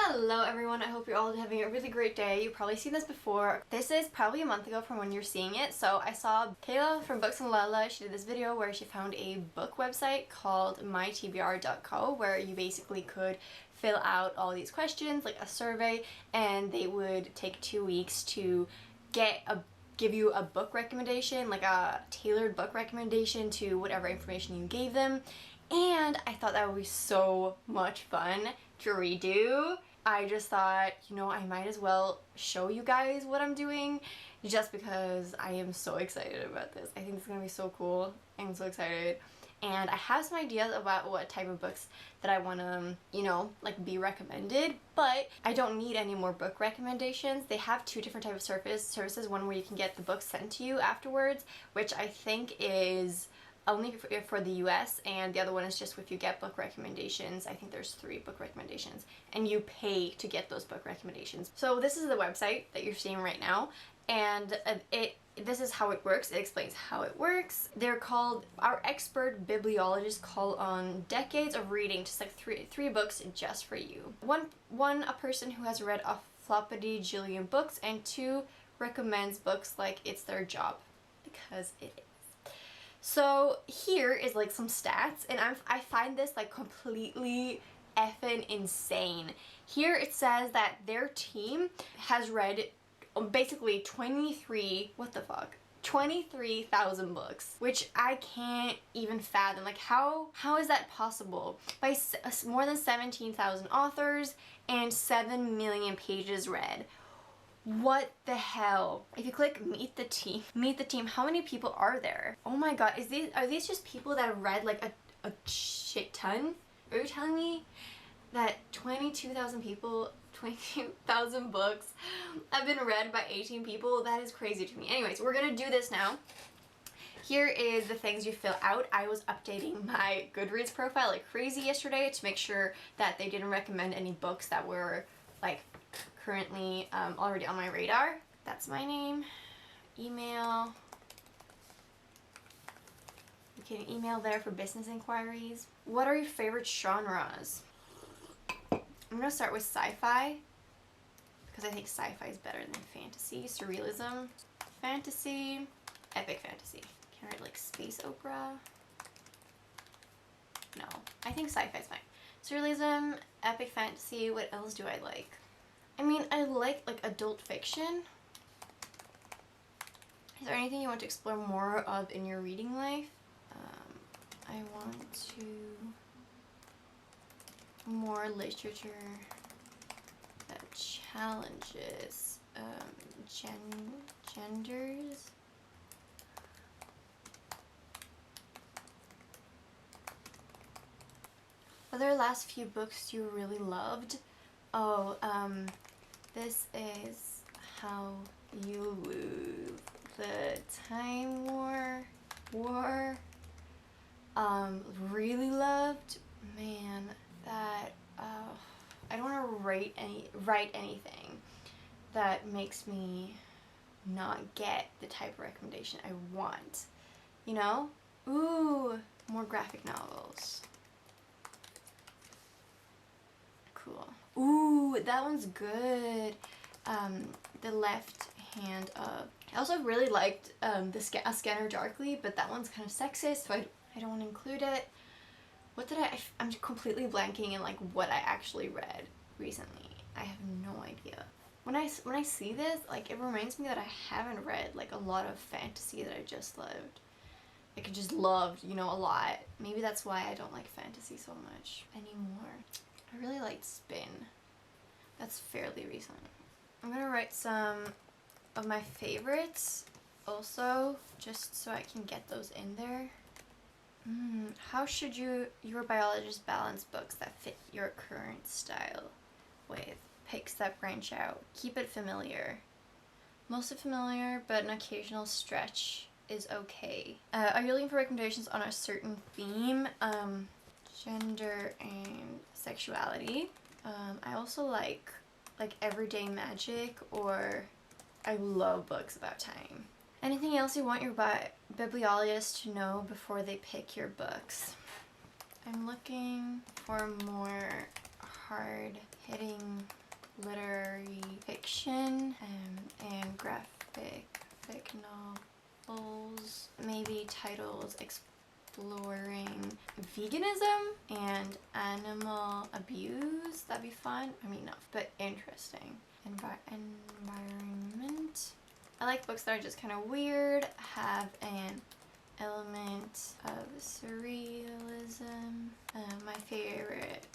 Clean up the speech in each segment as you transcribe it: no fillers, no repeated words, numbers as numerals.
Hello everyone, I hope you're all having a really great day. You've probably seen this before. This is probably a month ago from when you're seeing it. So I saw Kayla from Books and Lala, she did this video where she found a book website called mytbr.co where you basically could fill out all these questions, like a survey, and they would take 2 weeks to give you a book recommendation, like a tailored book recommendation to whatever information you gave them. And I thought that would be so much fun to redo. I just thought, you know, I might as well show you guys what I'm doing just because I am so excited about this. I think it's gonna be so cool. I'm so excited. And I have some ideas about what type of books that I want to, you know, like be recommended, but I don't need any more book recommendations. They have two different types of services, one where you can get the books sent to you afterwards, which I think is only for the US, and the other one is just if you get book recommendations. I think there's 3 book recommendations and you pay to get those book recommendations. So this is the website that you're seeing right now, and this is how it works. It explains how it works. They're called, our expert bibliologists call on decades of reading, just like three books just for you. One a person who has read a floppity-jillion books, and 2 recommends books like it's their job, because it is. So here is like some stats, and I find this like completely effing insane. Here it says that their team has read basically 23,000 books, which I can't even fathom. Like how is that possible? By more than 17,000 authors and 7 million pages read. What the hell? If you click meet the team, how many people are there? Oh my god, are these just people that have read like a shit ton? Are you telling me that 22,000 books have been read by 18 people? That is crazy to me. Anyways, we're gonna do this now. Here is the things you fill out. I was updating my Goodreads profile like crazy yesterday to make sure that they didn't recommend any books that were like currently already on my radar. That's my name, email. You can email there for business inquiries. What are your favorite genres? I'm gonna start with sci-fi because I think sci-fi is better than fantasy. Surrealism, fantasy, epic fantasy. Can I write like space opera? No, I think sci-fi is fine. Surrealism, epic fantasy. What else do I like? I mean, I like adult fiction. Is there anything you want to explore more of in your reading life? I want to more literature that challenges genders. What are the last few books you really loved? Oh, this is How You Lose the Time War. Really loved. Man, that I don't want to write anything that makes me not get the type of recommendation I want. You know? Ooh, more graphic novels. Cool. Ooh, that one's good. The Left Hand of. I also really liked A Scanner Darkly, but that one's kind of sexist, so I don't want to include it. What did I'm completely blanking in like what I actually read recently. I have no idea. When I see this, like it reminds me that I haven't read like a lot of fantasy that I just loved. Like I just loved, you know, a lot. Maybe that's why I don't like fantasy so much anymore. I really liked Spin. That's fairly recent. I'm gonna write some of my favorites also, just so I can get those in there. How should your biologist balance books that fit your current style with picks that branch out? Keep it familiar. Mostly familiar, but an occasional stretch is okay. Are you looking for recommendations on a certain theme? Gender and sexuality. I also like everyday magic, or I love books about time. Anything else you want your bibliologist to know before they pick your books? I'm looking for more hard-hitting literary fiction and graphic novels, maybe titles exploring veganism and animal abuse. That'd be fun. I mean, no, but interesting. Environment. I like books that are just kind of weird, have an element of surrealism. My favorite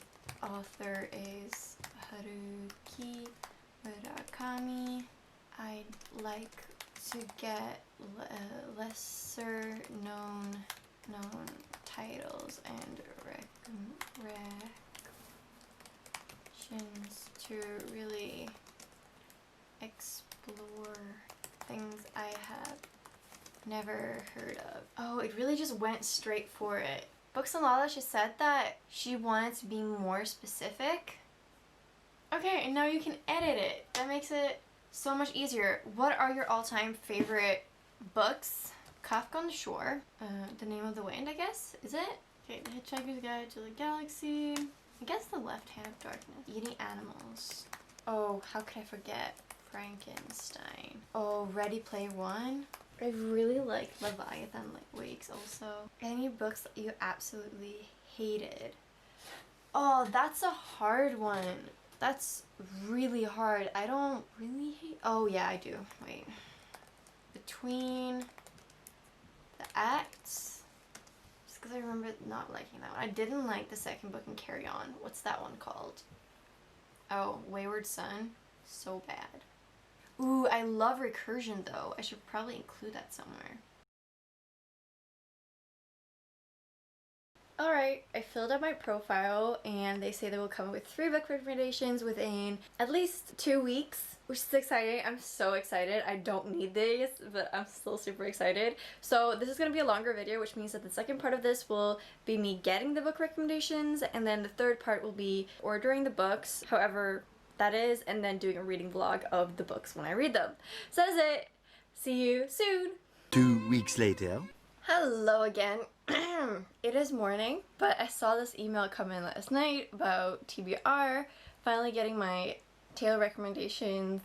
author is Haruki Murakami. I'd like to get lesser known titles and recommendations to really explore things I have never heard of. Oh, it really just went straight for it. Books and Lala, she said that she wanted to be more specific. Okay, and now you can edit it. That makes it so much easier. What are your all-time favorite books? Kafka on the Shore. The Name of the Wind, I guess? Is it? Okay, The Hitchhiker's Guide to the Galaxy. I guess The Left Hand of Darkness. Eating Animals. Oh, how could I forget? Frankenstein. Oh, Ready Player One. I really like Leviathan Wakes also. Any books that you absolutely hated? Oh, that's a hard one. That's really hard. I don't really hate... Oh, yeah, I do. Wait. Between the Acts... Just because I remember not liking that one. I didn't like the second book in Carry On. What's that one called? Oh, Wayward Son. So bad. Ooh, I love Recursion though. I should probably include that somewhere. Alright, I filled out my profile and they say they will come up with 3 book recommendations within at least 2 weeks, which is exciting. I'm so excited. I don't need this, but I'm still super excited. So this is going to be a longer video, which means that the second part of this will be me getting the book recommendations, and then the third part will be ordering the books. However, that is, and then doing a reading vlog of the books when I read them. So that's it. See you soon. 2 weeks later. Hello again. It is morning, but I saw this email come in last night about TBR finally getting my Taylor recommendations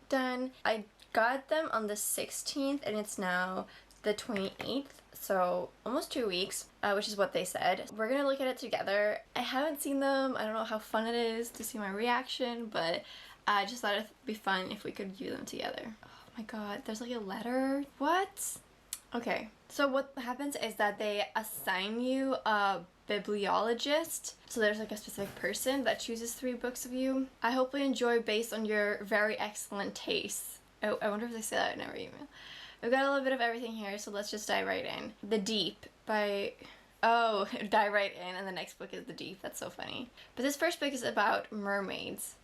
done. I got them on the 16th and it's now the 28th. So almost 2 weeks, which is what they said. We're gonna look at it together. I haven't seen them. I don't know how fun it is to see my reaction, but I just thought it'd be fun if we could view them together. Oh my god, there's like a letter? What? Okay, so what happens is that they assign you a bibliologist. So there's like a specific person that chooses 3 books of you. I hopefully enjoy based on your very excellent taste. Oh, I wonder if they say that in every email. We've got a little bit of everything here, so let's just dive right in. The Deep by... Oh, dive right in, and the next book is The Deep. That's so funny. But this first book is about mermaids.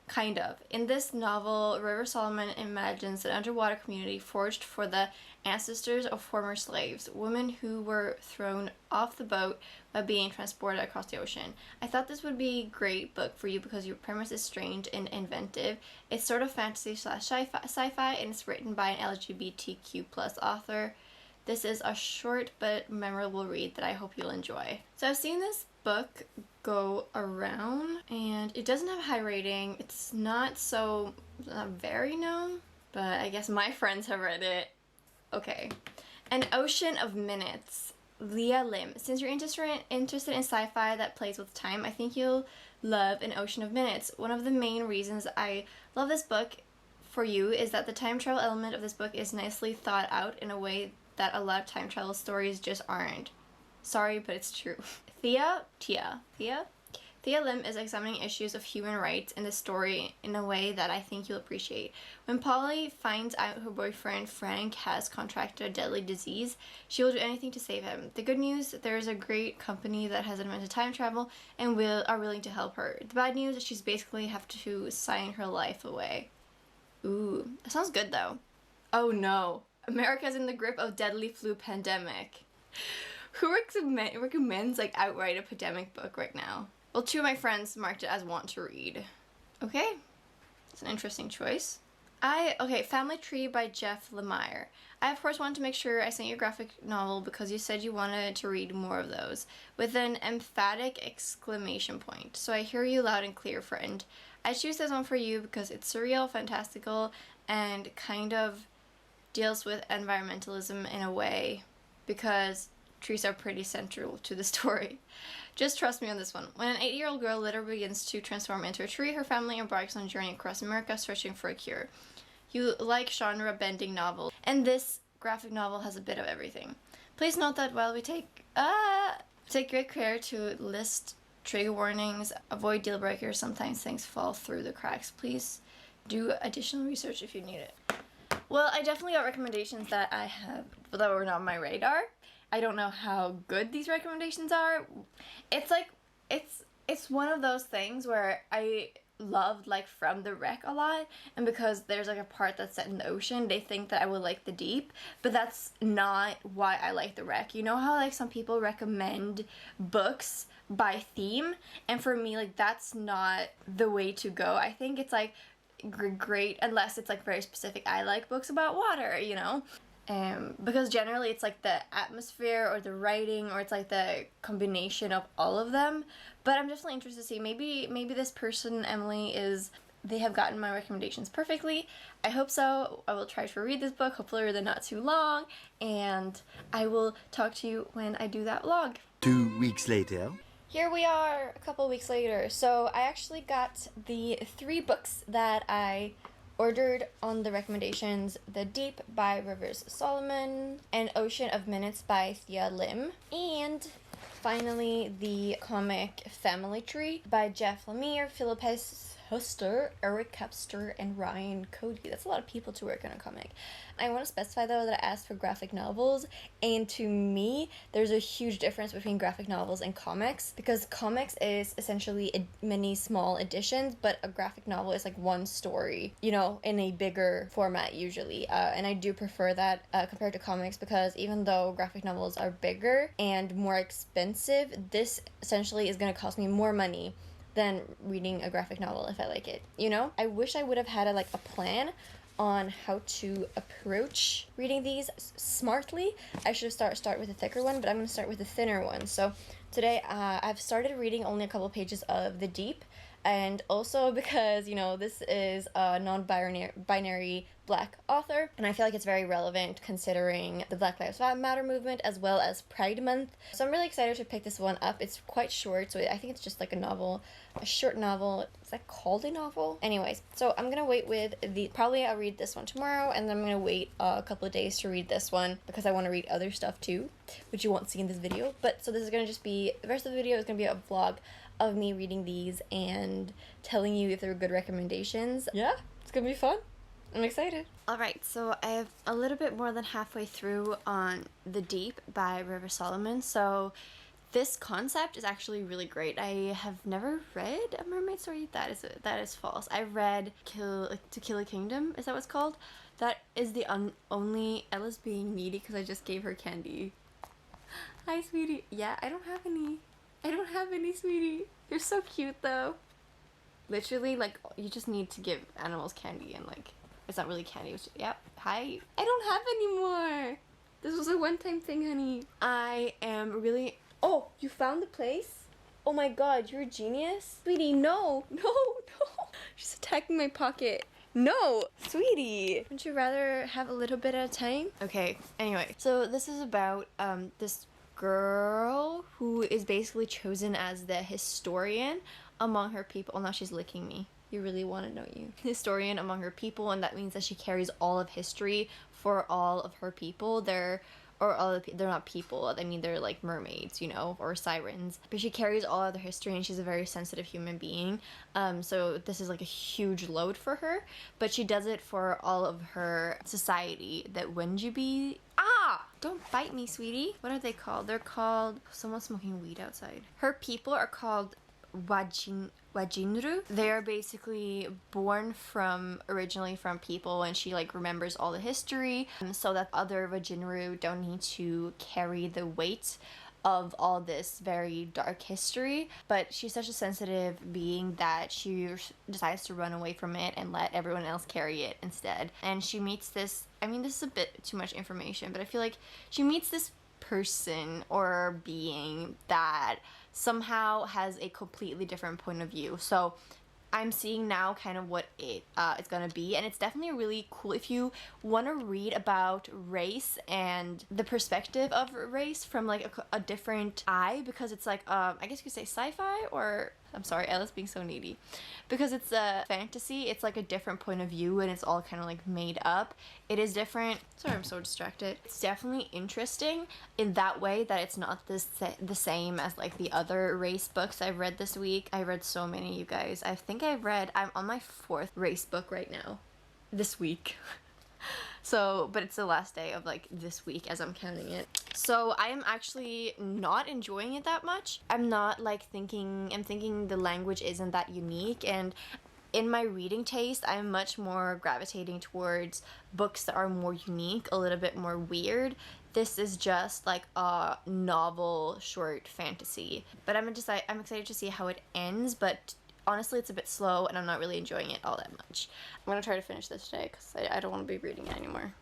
Kind of. In this novel, River Solomon imagines an underwater community forged for the ancestors of former slaves, women who were thrown off the boat by being transported across the ocean. I thought this would be a great book for you because your premise is strange and inventive. It's sort of fantasy / sci-fi, and it's written by an LGBTQ+ author. This is a short but memorable read that I hope you'll enjoy. So I've seen this book go around and it doesn't have a high rating. It's not very known, but I guess my friends have read it. Okay. An Ocean of Minutes. Leah Lim. Since you're interested in sci-fi that plays with time, I think you'll love An Ocean of Minutes. One of the main reasons I love this book for you is that the time travel element of this book is nicely thought out in a way that a lot of time travel stories just aren't. Sorry, but it's true. Thea Lim is examining issues of human rights in the story in a way that I think you'll appreciate. When Polly finds out her boyfriend Frank has contracted a deadly disease, she will do anything to save him. The good news, there is a great company that has invented time travel and are willing to help her. The bad news is she's basically have to sign her life away. Ooh, that sounds good though. Oh no, America's in the grip of deadly flu pandemic. Who recommends like outright a pandemic book right now? Well, 2 of my friends marked it as want to read. Okay, it's an interesting choice. Okay, Family Tree by Jeff Lemire. I of course wanted to make sure I sent you a graphic novel because you said you wanted to read more of those with an emphatic exclamation point. So I hear you loud and clear, friend. I choose this one for you because it's surreal, fantastical, and kind of deals with environmentalism in a way because trees are pretty central to the story. Just trust me on this one. When an 8-year-old girl literally begins to transform into a tree, her family embarks on a journey across America searching for a cure. You like genre-bending novels, and this graphic novel has a bit of everything. Please note that while we take great care to list trigger warnings, avoid deal breakers, sometimes things fall through the cracks. Please do additional research if you need it. Well, I definitely got recommendations that were not on my radar. I don't know how good these recommendations are. It's like, it's one of those things where I loved like From the Wreck a lot, and because there's like a part that's set in the ocean, they think that I would like The Deep, but that's not why I like The Wreck. You know how like some people recommend books by theme, and for me like that's not the way to go. I think it's like great unless it's like very specific. I like books about water, you know, because generally it's like the atmosphere or the writing, or it's like the combination of all of them. But I'm definitely interested to see, maybe this person, Emily, they have gotten my recommendations perfectly. I hope so. I will try to read this book, hopefully they're not too long, and I will talk to you when I do that vlog. 2 weeks later. Here we are a couple weeks later. So I actually got the 3 books that I ordered on the recommendations: The Deep by Rivers Solomon, and Ocean of Minutes by Thea Lim, and finally the comic Family Tree by Jeff Lemire, Philip Huster, Eric Kapster, and Ryan Cody. That's a lot of people to work on a comic. I want to specify though that I asked for graphic novels, and to me there's a huge difference between graphic novels and comics, because comics is essentially many small editions, but a graphic novel is like one story, you know, in a bigger format usually, and I do prefer that compared to comics, because even though graphic novels are bigger and more expensive, this essentially is going to cost me more money than reading a graphic novel if I like it, you know? I wish I would have had a plan on how to approach reading these smartly. I should start with a thicker one, but I'm going to start with a thinner one. So today I've started reading only a couple pages of The Deep, and also because, you know, this is a non-binary Black author, and I feel like it's very relevant considering the Black Lives Matter movement as well as Pride Month. So I'm really excited to pick this one up. It's quite short, so I think it's just like a short novel. Is that called a novel? Anyways, so I'm gonna wait with probably I'll read this one tomorrow, and then I'm gonna wait a couple of days to read this one because I want to read other stuff too, which you won't see in this video. But so this is gonna just be, the rest of the video is gonna be a vlog of me reading these and telling you if they're good recommendations. Yeah, it's gonna be fun. I'm excited. Alright, so I have a little bit more than halfway through on The Deep by River Solomon. So this concept is actually really great. I have never read a mermaid story. That is false. I read To Kill a Kingdom. Is that what it's called? That is the only Ella's being needy because I just gave her candy. Hi, sweetie. Yeah, I don't have any. I don't have any, sweetie. You're so cute, though. Literally, like, you just need to give animals candy, and, like, it's not really candy. It's just, yep. Hi. I don't have any more. This was a one-time thing, honey. I am really... Oh, you found the place? Oh my god, you're a genius. Sweetie, no. No, no. She's attacking my pocket. No, sweetie. Wouldn't you rather have a little bit at a time? Okay, anyway. So this is about this girl who is basically chosen as the historian among her people. Oh, now she's licking me. You really want to know you. Historian among her people, and that means that she carries all of history for all of her people. They're not people. I mean, they're like mermaids, you know, or sirens. But she carries all of their history, and she's a very sensitive human being. So this is like a huge load for her. But she does it for all of her society. That Wenjubi. Ah! Don't bite me, sweetie. What are they called? They're called... Someone's smoking weed outside. Her people are called Wajinru. They're basically born originally from people, and she like remembers all the history so that other Wajinru don't need to carry the weight of all this very dark history, but she's such a sensitive being that she decides to run away from it and let everyone else carry it instead. And she meets this, I mean, this is a bit too much information, but I feel like she meets this person or being that somehow has a completely different point of view. So I'm seeing now kind of what it is gonna be, and it's definitely really cool if you want to read about race and the perspective of race from like a different eye, because it's like I guess you could say sci-fi, or I'm sorry, Ella's being so needy, because it's a fantasy. It's like a different point of view and it's all kind of like made up. It is different. Sorry, I'm so distracted. It's definitely interesting in that way that it's not the same as like the other race books I've read this week. I read so many, you guys. I think I'm on my 4th race book right now this week. So, but it's the last day of like this week as I'm counting it. So I am actually not enjoying it that much. I'm not like I'm thinking the language isn't that unique, and in my reading taste, I'm much more gravitating towards books that are more unique, a little bit more weird. This is just like a novel short fantasy. But I'm excited to see how it ends, but honestly, it's a bit slow and I'm not really enjoying it all that much. I'm gonna try to finish this today because I don't want to be reading it anymore.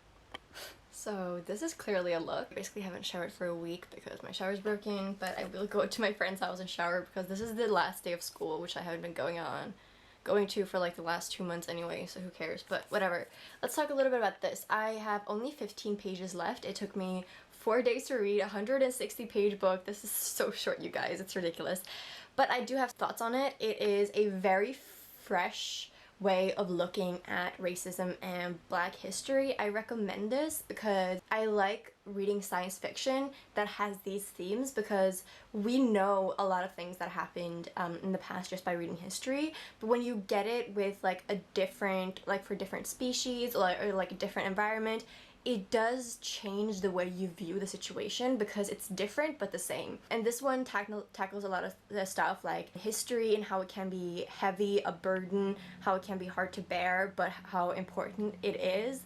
So this is clearly a look. I basically haven't showered for a week because my shower's broken, but I will go to my friend's house and shower because this is the last day of school, which I haven't been going to for like the last 2 months anyway, so who cares, but whatever. Let's talk a little bit about this. I have only 15 pages left. It took me 4 days to read a 160-page book. This is so short, you guys, it's ridiculous. But I do have thoughts on it. It is a very fresh way of looking at racism and Black history. I recommend this because I like reading science fiction that has these themes, because we know a lot of things that happened in the past just by reading history, but when you get it with like a different, like for different species or like a different environment, it does change the way you view the situation because it's different but the same. And this one tackles a lot of the stuff like history and how it can be heavy, a burden, how it can be hard to bear, but how important it is.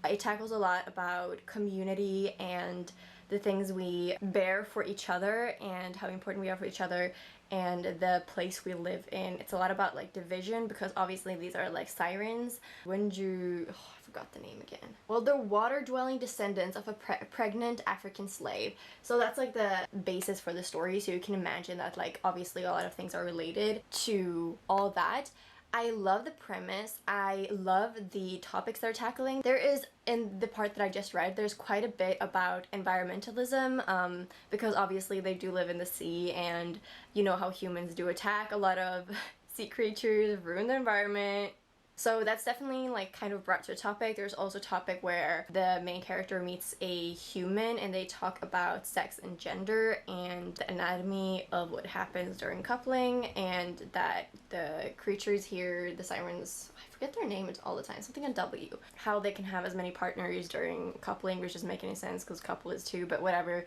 It tackles a lot about community and the things we bear for each other and how important we are for each other and the place we live in. It's a lot about like division, because obviously these are like sirens. I forgot the name again. Well, they're water-dwelling descendants of a pregnant African slave. So that's like the basis for the story, so you can imagine that like obviously a lot of things are related to all that. I love the premise. I love the topics they're tackling. There is, in the part that I just read, there's quite a bit about environmentalism, because obviously they do live in the sea, and you know how humans do attack a lot of sea creatures, ruin the environment. So that's definitely like kind of brought to a topic. There's also a topic where the main character meets a human and they talk about sex and gender and the anatomy of what happens during coupling, and that the creatures here, the sirens, I forget their name all the time, something on W, how they can have as many partners during coupling, which doesn't make any sense because couple is 2, but whatever.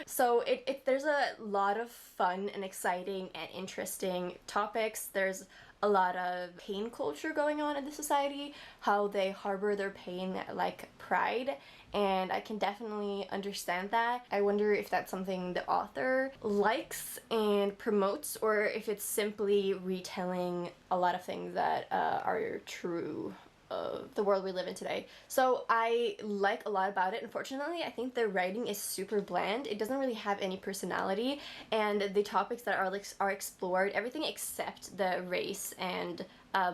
So there's a lot of fun and exciting and interesting topics. There's a lot of pain culture going on in the society, how they harbor their pain like pride, and I can definitely understand that. I wonder if that's something the author likes and promotes, or if it's simply retelling a lot of things that are true of the world we live in today. So I like a lot about it. Unfortunately, I think the writing is super bland. It doesn't really have any personality, and the topics that are explored, everything except the race and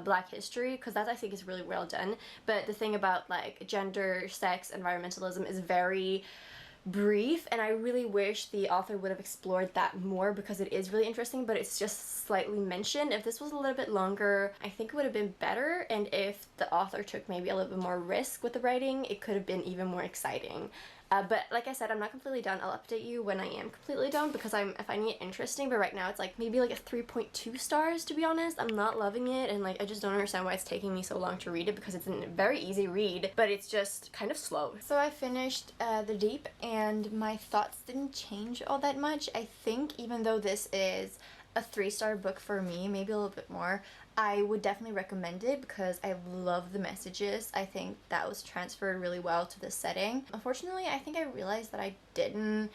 Black history, because that I think is really well done. But the thing about like gender, sex, environmentalism is very brief, and I really wish the author would have explored that more, because it is really interesting, but it's just slightly mentioned. If this was a little bit longer, I think it would have been better, and if the author took maybe a little bit more risk with the writing, it could have been even more exciting. But like I said, I'm not completely done. I'll update you when I am completely done, because I'm finding it interesting, but right now it's like maybe like a 3.2 stars, to be honest. I'm not loving it, and like I just don't understand why it's taking me so long to read it, because it's a very easy read, but it's just kind of slow. So I finished The Deep, and my thoughts didn't change all that much. I think even though this is a 3-star book for me, maybe a little bit more, I would definitely recommend it because I love the messages. I think that was transferred really well to the setting. Unfortunately, I think I realized that I didn't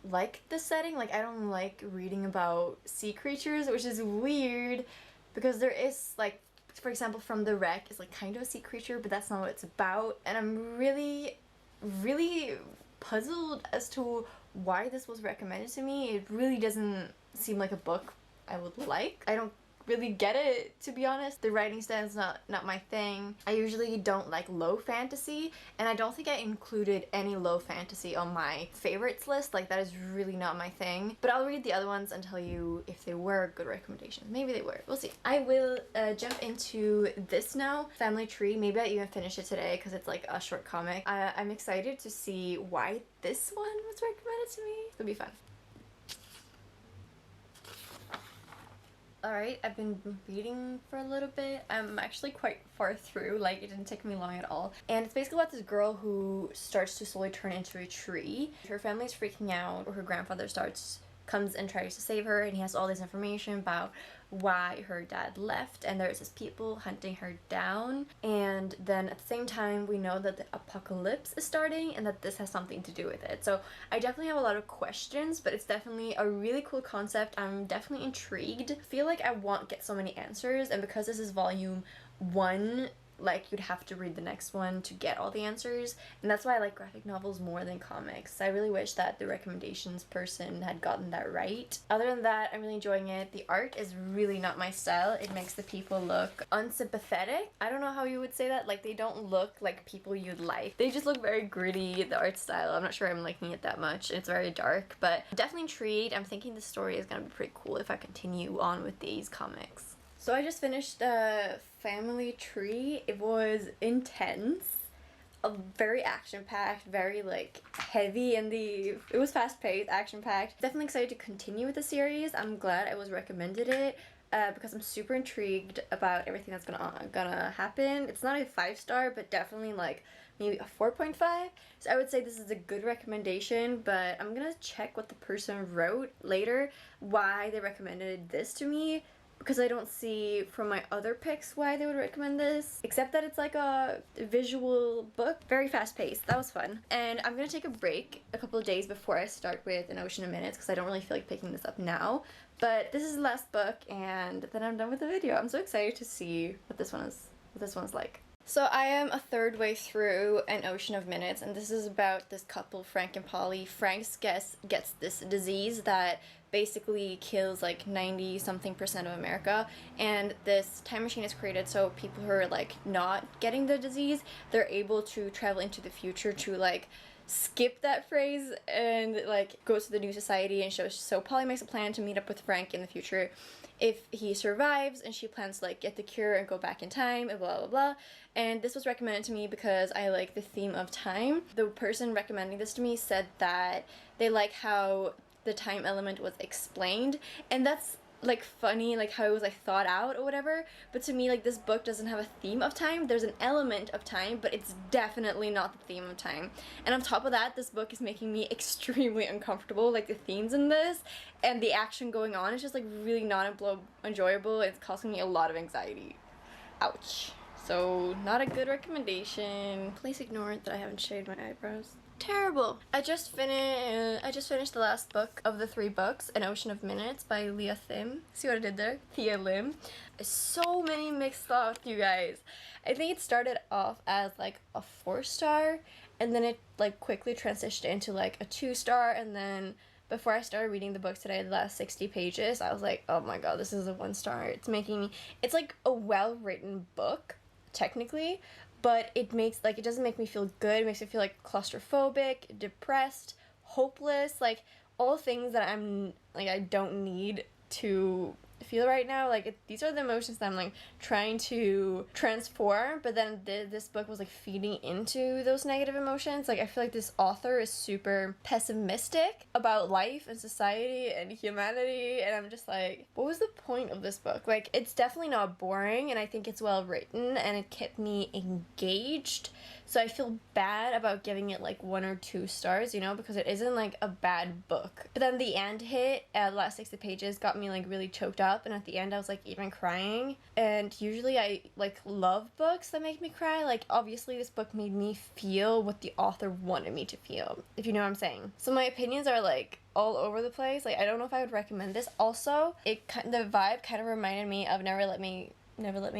like the setting. Like, I don't like reading about sea creatures, which is weird because there is, like, for example, From the Wreck is like kind of a sea creature, but that's not what it's about. And I'm really, really puzzled as to why this was recommended to me. It really doesn't seem like a book I would like. I don't really get it, to be honest. The writing style is not my thing. I usually don't like low fantasy, and I don't think I included any low fantasy on my favorites list. Like, that is really not my thing. But I'll read the other ones and tell you if they were good recommendations. Maybe they were. We'll see. I will jump into this now. Family Tree. Maybe I even finish it today because it's like a short comic. I'm excited to see why this one was recommended to me. It'll be fun. Alright, I've been reading for a little bit. I'm actually quite far through, like it didn't take me long at all. And it's basically about this girl who starts to slowly turn into a tree. Her family's freaking out, or her grandfather comes and tries to save her, and he has all this information about why her dad left, and there's this people hunting her down. And then at the same time, we know that the apocalypse is starting and that this has something to do with it. So I definitely have a lot of questions, but it's definitely a really cool concept. I'm definitely intrigued. I feel like I won't get so many answers, and because this is volume 1, like, you'd have to read the next one to get all the answers, and that's why I like graphic novels more than comics. I really wish that the recommendations person had gotten that right. Other than that, I'm really enjoying it. The art is really not my style. It makes the people look unsympathetic. I don't know how you would say that. Like, they don't look like people you'd like. They just look very gritty, the art style. I'm not sure I'm liking it that much. It's very dark, but I'm definitely intrigued. I'm thinking the story is gonna be pretty cool if I continue on with these comics. So I just finished Family Tree. It was intense, very action-packed, very like heavy it was fast-paced, action-packed. Definitely excited to continue with the series. I'm glad I was recommended it because I'm super intrigued about everything that's gonna happen. It's not a 5-star, but definitely like maybe a 4.5. So I would say this is a good recommendation, but I'm gonna check what the person wrote later, why they recommended this to me, because I don't see from my other picks why they would recommend this, except that it's like a visual book. Very fast-paced. That was fun. And I'm gonna take a break a couple of days before I start with An Ocean of Minutes, because I don't really feel like picking this up now. But this is the last book, and then I'm done with the video. I'm so excited to see what this one's like. So I am a third way through An Ocean of Minutes, and this is about this couple, Frank and Polly. Frank gets this disease that basically kills like 90-something% of America, and this time machine is created so people who are like not getting the disease, they're able to travel into the future to like skip that phrase and like go to the new society and show. So Polly makes a plan to meet up with Frank in the future if he survives, and she plans to like get the cure and go back in time and blah blah blah. And this was recommended to me because I like the theme of time. The person recommending this to me said that they like how the time element was explained, and that's like funny, like how it was like thought out or whatever. But to me, like, this book doesn't have a theme of time. There's an element of time, but it's definitely not the theme of time. And on top of that, this book is making me extremely uncomfortable. Like, the themes in this and the action going on is just like really not enjoyable. It's causing me a lot of anxiety. Ouch. So not a good recommendation. Please ignore that I haven't shaved my eyebrows. Terrible. I just finished the last book of the 3 books, An Ocean of Minutes by Leah Lim. See what I did there? Thea Lim. So many mixed thoughts, you guys. I think it started off as like a 4-star, and then it like quickly transitioned into like a 2-star, and then before I started reading the book today, the last 60 pages, I was like, oh my god, this is a 1-star. It's like a well-written book, technically, but it doesn't make me feel good. It makes me feel like claustrophobic, depressed, hopeless, like all things that I don't need to feel right now. Like, these are the emotions that I'm like trying to transform, but then this book was like feeding into those negative emotions. Like, I feel like this author is super pessimistic about life and society and humanity, and I'm just like, what was the point of this book? Like, it's definitely not boring, and I think it's well written, and it kept me engaged So I feel bad about giving it like 1 or 2 stars, you know, because it isn't like a bad book. But then the end hit, the last 60 pages got me like really choked up, and at the end I was like even crying. And usually I like love books that make me cry. Like obviously this book made me feel what the author wanted me to feel, if you know what I'm saying. So my opinions are like all over the place. Like I don't know if I would recommend this. Also, the vibe kind of reminded me of Never Let Me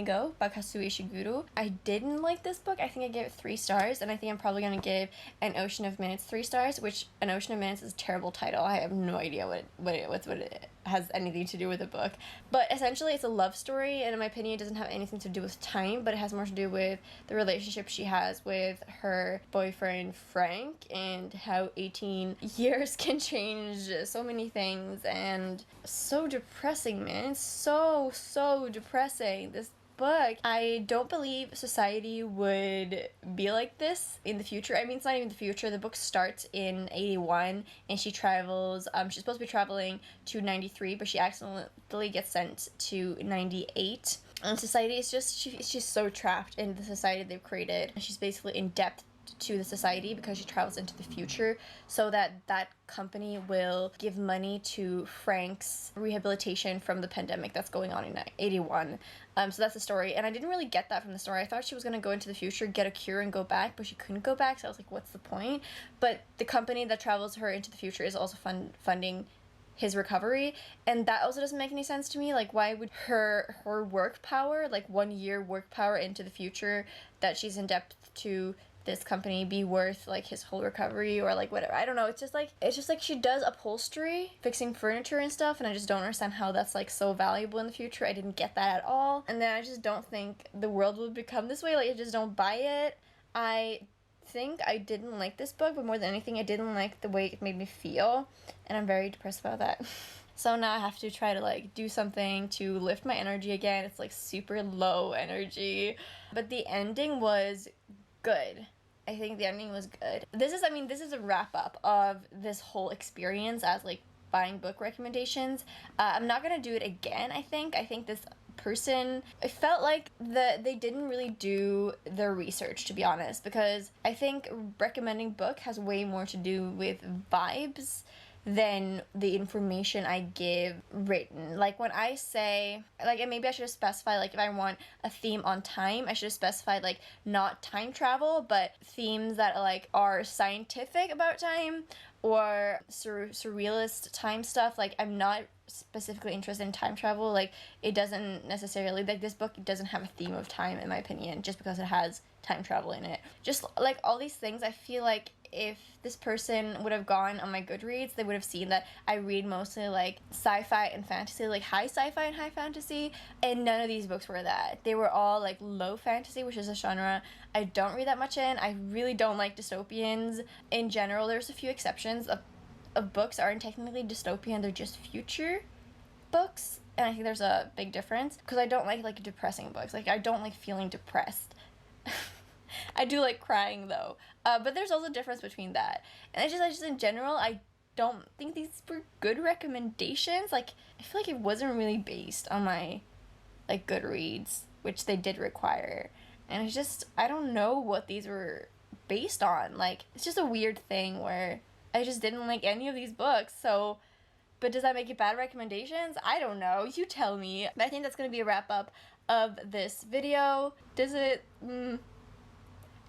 Go by Kazuo Ishiguro. I didn't like this book. I think I gave it 3 stars, and I think I'm probably gonna give An Ocean of Minutes 3 stars, which An Ocean of Minutes is a terrible title. I have no idea what it has anything to do with the book. But essentially it's a love story, and in my opinion it doesn't have anything to do with time, but it has more to do with the relationship she has with her boyfriend Frank, and how 18 years can change so many things. And so depressing, man. It's so depressing, this book. I don't believe society would be like this in the future. I mean, it's not even the future. The book starts in 81, and she travels, she's supposed to be traveling to 93, but she accidentally gets sent to 98. And society is just, she's so trapped in the society they've created. She's basically in debt to the society because she travels into the future, so that company will give money to Frank's rehabilitation from the pandemic that's going on in 81. So that's the story, and I didn't really get that from the story. I thought she was going to go into the future, get a cure, and go back, but she couldn't go back, so I was like, what's the point? But the company that travels her into the future is also funding his recovery, and that also doesn't make any sense to me. Like, why would her work power, like 1 year work power into the future that she's in debt to this company, be worth like his whole recovery, or like whatever? I don't know. It's just like she does upholstery, fixing furniture and stuff, and I just don't understand how that's like so valuable in the future. I didn't get that at all. And then I just don't think the world will become this way. Like, I just don't buy it. I think I didn't like this book, but more than anything I didn't like the way it made me feel, and I'm very depressed about that. So now I have to try to like do something to lift my energy again. It's like super low energy, but the ending was good. I think the ending was good. This is a wrap up of this whole experience as like buying book recommendations. I'm not gonna do it again. I think this person, it felt like they didn't really do their research, to be honest, because I think recommending book has way more to do with vibes than the information I give written. Like, when I say, like, and maybe I should have specified, like, if I want a theme on time, I should have specified, like, not time travel, but themes that, like, are scientific about time, or surrealist time stuff. Like, I'm not specifically interested in time travel. Like, it doesn't necessarily, like, this book doesn't have a theme of time, in my opinion, just because it has time travel in it. Just, like, all these things, I feel like if this person would have gone on my Goodreads, they would have seen that I read mostly like sci-fi and fantasy, like high sci-fi and high fantasy, and none of these books were that. They were all like low fantasy, which is a genre I don't read that much in. I really don't like dystopians in general. There's a few exceptions of books aren't technically dystopian, they're just future books, and I think there's a big difference, because I don't like depressing books. Like, I don't like feeling depressed. I do like crying though, but there's also a difference between that. And I just in general, I don't think these were good recommendations. Like, I feel like it wasn't really based on my like Goodreads, which they did require, and I don't know what these were based on. Like, it's just a weird thing where I just didn't like any of these books. So, but does that make it bad recommendations? I don't know, you tell me. But I think that's gonna be a wrap up of this video. Does it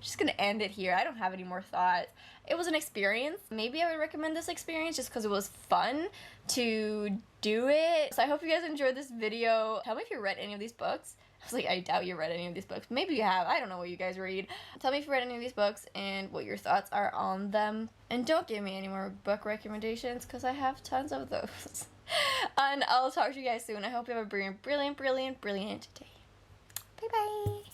just gonna end it here. I don't have any more thoughts. It was an experience. Maybe I would recommend this experience just because it was fun to do it. So I hope you guys enjoyed this video. Tell me if you read any of these books. I was like, I doubt you read any of these books. Maybe you have. I don't know what you guys read. Tell me if you read any of these books and what your thoughts are on them. And don't give me any more book recommendations, because I have tons of those. And I'll talk to you guys soon. I hope you have a brilliant day. Bye bye.